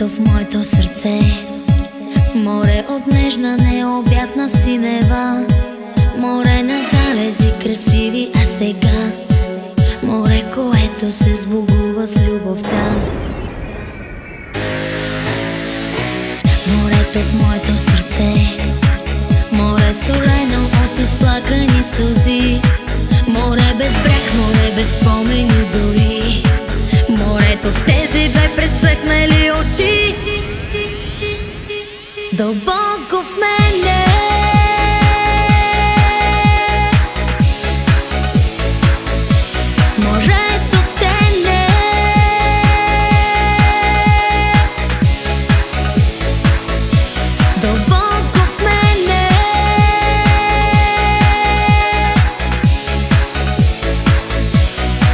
Морето в моето сърце, море от нежна необятна синева, море на залези красиви, а сега море, което се сбогува с любовта. Морето в моето сърце, море солено от изплакани сълзи, море без бряг, море без спомени дори, морето в тези две пресъхнали очи, дълбоко в мене. Морето стене, дълбоко в мене.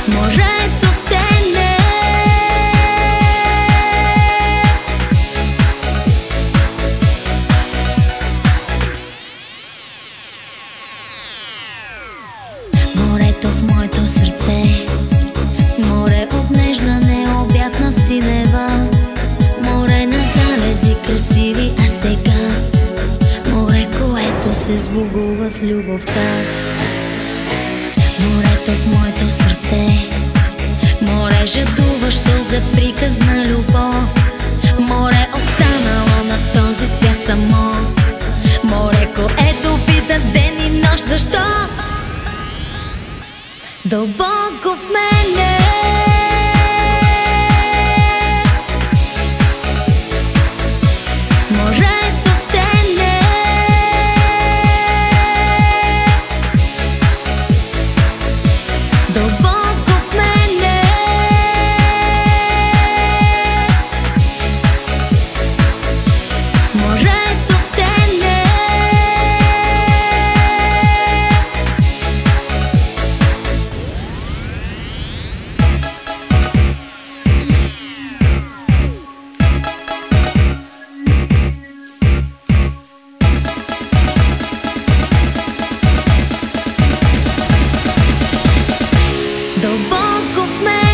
Морето стене, морето в моето сърце, море от нежна необятна синева, море на залези красиви, а сега море, което се сбогува с любовта. Морето в моето сърце, море жадуващо за приказна любов, море останало на този свят само, море, което пита ден и нощ защо. Дълбоко в мене. Морето стене, дълбоко в мене. Морето стене, дълбоко в мене.